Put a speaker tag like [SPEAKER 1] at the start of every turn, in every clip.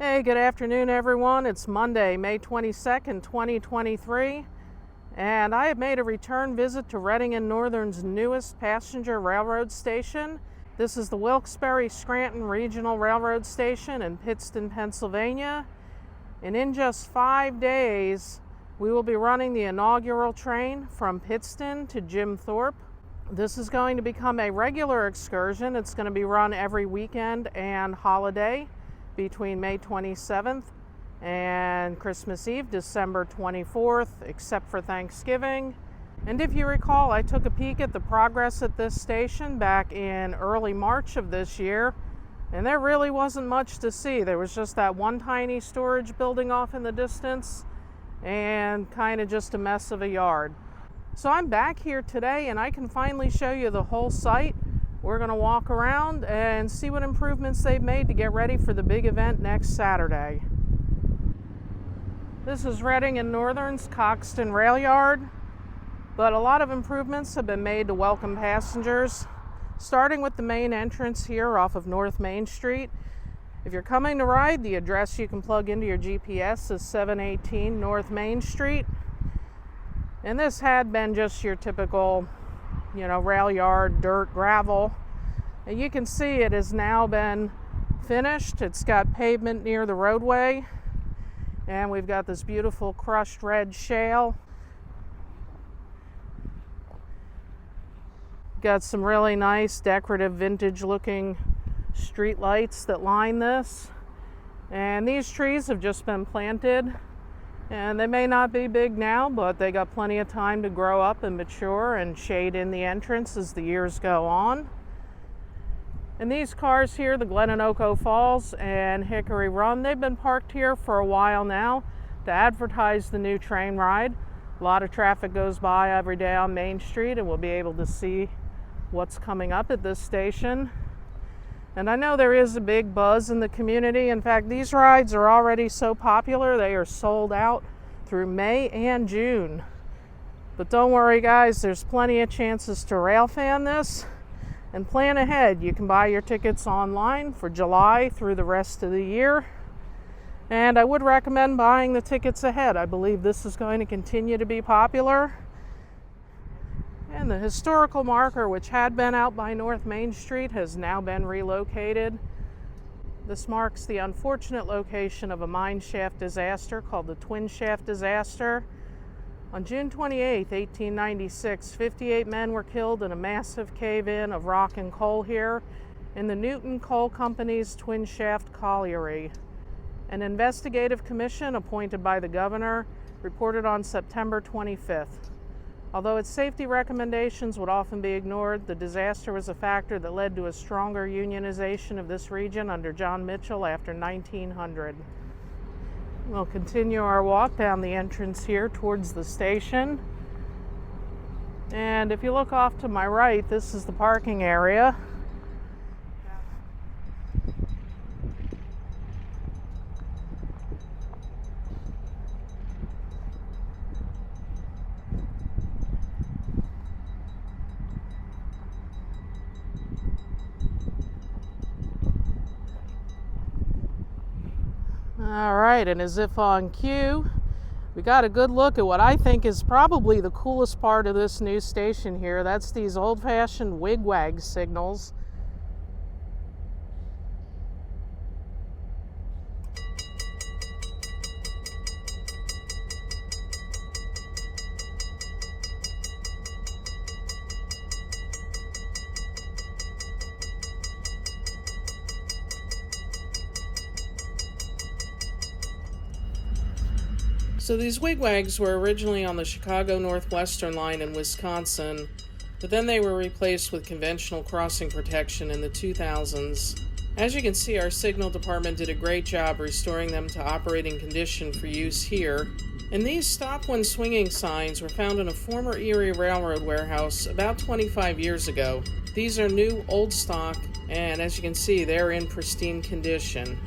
[SPEAKER 1] Hey, good afternoon everyone. It's Monday, May 22nd, 2023, and I have made a return visit to Reading and Northern's newest passenger railroad station. This is the Wilkes-Barre Scranton Regional Railroad Station in Pittston, Pennsylvania. And in just 5 days, we will be running the inaugural train from Pittston to Jim Thorpe. This is going to become a regular excursion. It's going to be run every weekend and holiday between May 27th and Christmas Eve, December 24th, except for Thanksgiving. And if you recall, I took a peek at the progress at this station back in early March of this year, and there really wasn't much to see. There was just that one tiny storage building off in the distance and kind of just a mess of a yard. So I'm back here today and I can finally show you the whole site. We're going to walk around and see what improvements they've made to get ready for the big event next Saturday. This is Reading and Northern's Coxton Rail Yard, but a lot of improvements have been made to welcome passengers, starting with the main entrance here off of North Main Street. If you're coming to ride, the address you can plug into your GPS is 718 North Main Street. And this had been just your typical rail yard, dirt, gravel. And you can see it has now been finished. It's got pavement near the roadway. And we've got this beautiful crushed red shale. Got some really nice decorative vintage looking street lights that line this. And these trees have just been planted. And they may not be big now, but they got plenty of time to grow up and mature and shade in the entrance as the years go on. And these cars here, the Glenanoco Falls and Hickory Run, they've been parked here for a while now to advertise the new train ride. A lot of traffic goes by every day on Main Street, and we'll be able to see what's coming up at this station. And I know there is a big buzz in the community. In fact, these rides are already so popular, they are sold out through May and June. But don't worry guys, there's plenty of chances to rail fan this and plan ahead. You can buy your tickets online for July through the rest of the year. And I would recommend buying the tickets ahead. I believe this is going to continue to be popular. And the historical marker, which had been out by North Main Street, has now been relocated. This marks the unfortunate location of a mine shaft disaster called the Twin Shaft Disaster. On June 28, 1896, 58 men were killed in a massive cave-in of rock and coal here in the Newton Coal Company's Twin Shaft Colliery. An investigative commission appointed by the governor reported on September 25th. Although its safety recommendations would often be ignored, the disaster was a factor that led to a stronger unionization of this region under John Mitchell after 1900. We'll continue our walk down the entrance here towards the station. And if you look off to my right, this is the parking area. All right, and as if on cue, we got a good look at what I think is probably the coolest part of this new station here. That's these old-fashioned wigwag signals. So these wigwags were originally on the Chicago Northwestern line in Wisconsin, but then they were replaced with conventional crossing protection in the 2000s. As you can see, our signal department did a great job restoring them to operating condition for use here. And these stop when swinging signs were found in a former Erie Railroad warehouse about 25 years ago. These are new, old stock, and as you can see, they're in pristine condition.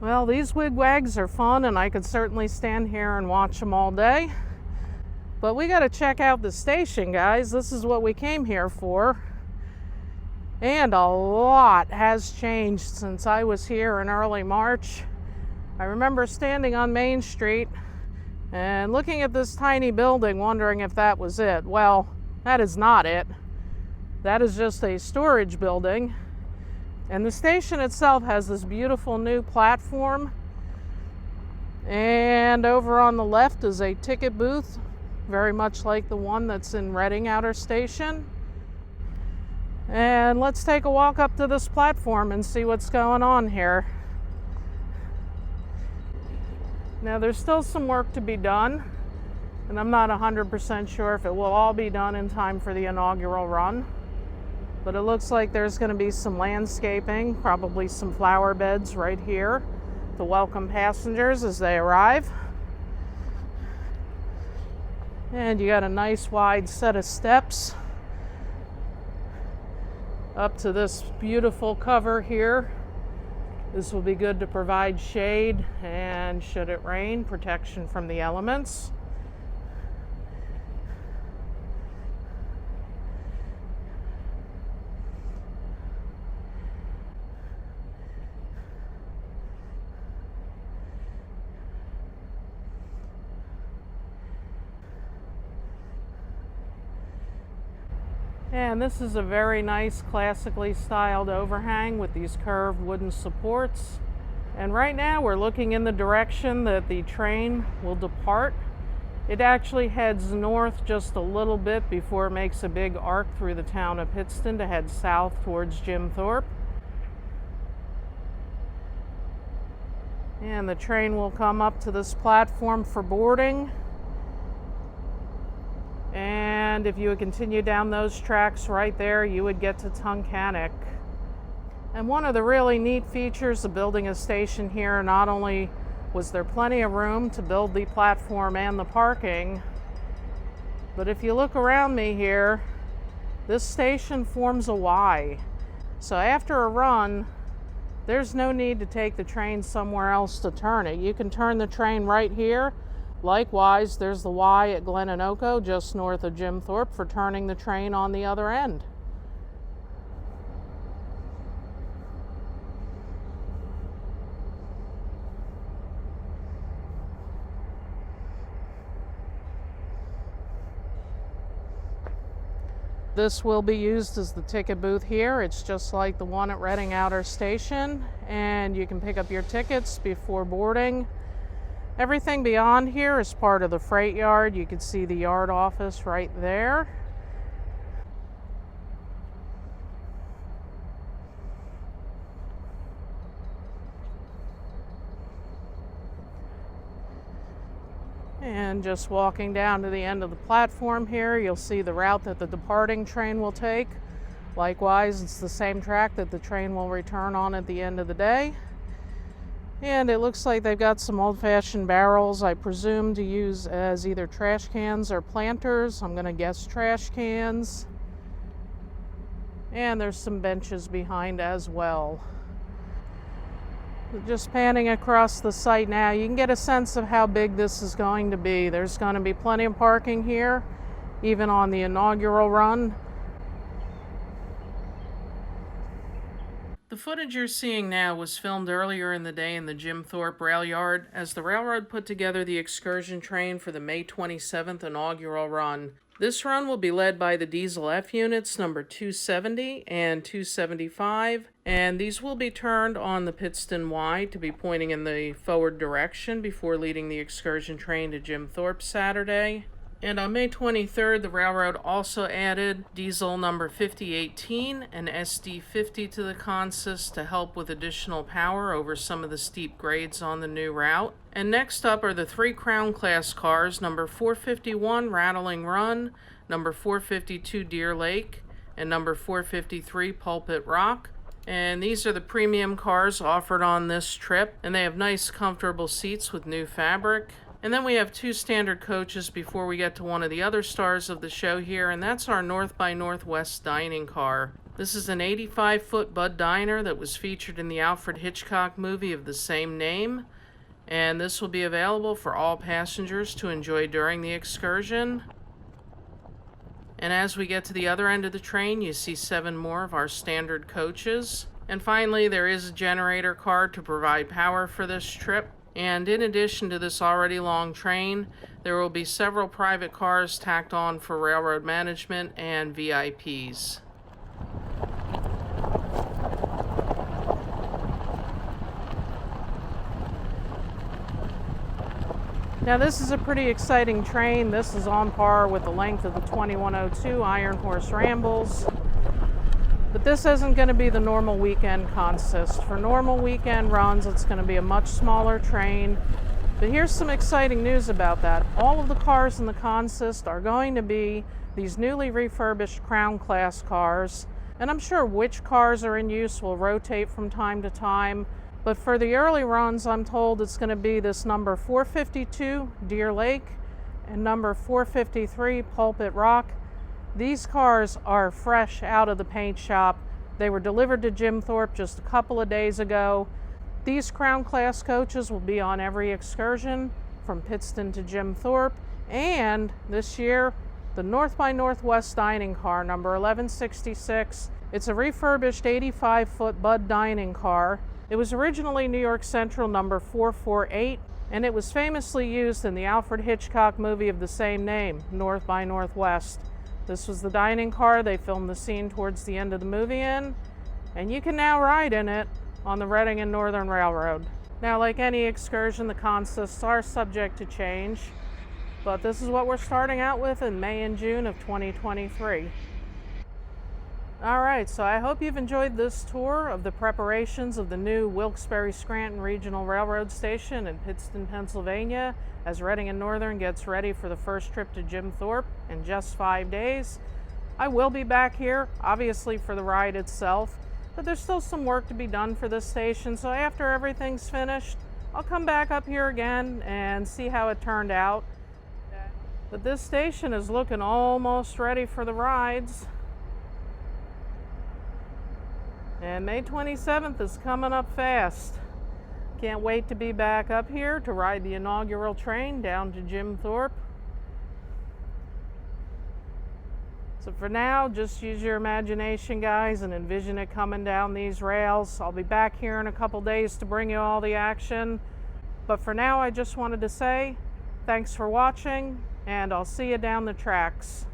[SPEAKER 1] Well, these wigwags are fun, and I could certainly stand here and watch them all day. But we got to check out the station, guys. This is what we came here for. And a lot has changed since I was here in early March. I remember standing on Main Street and looking at this tiny building, wondering if that was it. Well, that is not it. That is just a storage building. And the station itself has this beautiful new platform. And over on the left is a ticket booth, very much like the one that's in Reading Outer Station. And let's take a walk up to this platform and see what's going on here. Now, there's still some work to be done, and I'm not 100% sure if it will all be done in time for the inaugural run. But it looks like there's going to be some landscaping, probably some flower beds right here to welcome passengers as they arrive. And you got a nice wide set of steps up to this beautiful cover here. This will be good to provide shade and, should it rain, protection from the elements. And this is a very nice classically styled overhang with these curved wooden supports. And right now we're looking in the direction that the train will depart. It actually heads north just a little bit before it makes a big arc through the town of Pittston to head south towards Jim Thorpe. And the train will come up to this platform for boarding. And if you would continue down those tracks right there, you would get to Tunkhannock. And one of the really neat features of building a station here, not only was there plenty of room to build the platform and the parking, but if you look around me here, this station forms a Y. So after a run, there's no need to take the train somewhere else to turn it. You can turn the train right here. Likewise, there's the Y at Glenanoco, just north of Jim Thorpe, for turning the train on the other end. This will be used as the ticket booth here. It's just like the one at Reading Outer Station, and you can pick up your tickets before boarding. Everything beyond here is part of the freight yard. You can see the yard office right there. And just walking down to the end of the platform here, you'll see the route that the departing train will take. Likewise, it's the same track that the train will return on at the end of the day. And it looks like they've got some old-fashioned barrels, I presume, to use as either trash cans or planters. I'm going to guess trash cans. And there's some benches behind as well. Just panning across the site now, you can get a sense of how big this is going to be. There's going to be plenty of parking here, even on the inaugural run. The footage you're seeing now was filmed earlier in the day in the Jim Thorpe rail yard as the railroad put together the excursion train for the May 27th inaugural run. This run will be led by the Diesel F units number 270 and 275, and these will be turned on the Pittston Y to be pointing in the forward direction before leading the excursion train to Jim Thorpe Saturday. And on May 23rd, the railroad also added diesel number 5018 and SD50 to the consist to help with additional power over some of the steep grades on the new route. And next up are the three Crown Class cars, number 451 Rattling Run, number 452 Deer Lake, and number 453 Pulpit Rock. And these are the premium cars offered on this trip, and they have nice comfortable seats with new fabric. And then we have two standard coaches before we get to one of the other stars of the show here, and that's our North by Northwest dining car. This is an 85-foot Bud Diner that was featured in the Alfred Hitchcock movie of the same name, and this will be available for all passengers to enjoy during the excursion. And as we get to the other end of the train, you see 7 more of our standard coaches. And finally, there is a generator car to provide power for this trip. And in addition to this already long train, there will be several private cars tacked on for railroad management and VIPs. Now this is a pretty exciting train. This is on par with the length of the 2102 Iron Horse Rambles. But this isn't going to be the normal weekend consist. For normal weekend runs, it's going to be a much smaller train. But here's some exciting news about that. All of the cars in the consist are going to be these newly refurbished Crown Class cars. And I'm sure which cars are in use will rotate from time to time. But for the early runs, I'm told it's going to be this number 452 Deer Lake and number 453 Pulpit Rock. These cars are fresh out of the paint shop. They were delivered to Jim Thorpe just a couple of days ago. These Crown Class coaches will be on every excursion from Pittston to Jim Thorpe. And this year, the North by Northwest dining car, number 1166. It's a refurbished 85-foot Bud dining car. It was originally New York Central number 448, and it was famously used in the Alfred Hitchcock movie of the same name, North by Northwest. This was the dining car they filmed the scene towards the end of the movie in, and you can now ride in it on the Reading and Northern Railroad. Now, like any excursion, the consists are subject to change, but this is what we're starting out with in May and June of 2023. Alright, so I hope you've enjoyed this tour of the preparations of the new Wilkes-Barre Scranton Regional Railroad Station in Pittston, Pennsylvania, as Reading and Northern gets ready for the first trip to Jim Thorpe in just 5 days. I will be back here, obviously for the ride itself, but there's still some work to be done for this station, so after everything's finished, I'll come back up here again and see how it turned out. But this station is looking almost ready for the rides. And May 27th is coming up fast. Can't wait to be back up here to ride the inaugural train down to Jim Thorpe. So for now, just use your imagination, guys, and envision it coming down these rails. I'll be back here in a couple days to bring you all the action. But for now, I just wanted to say thanks for watching, and I'll see you down the tracks.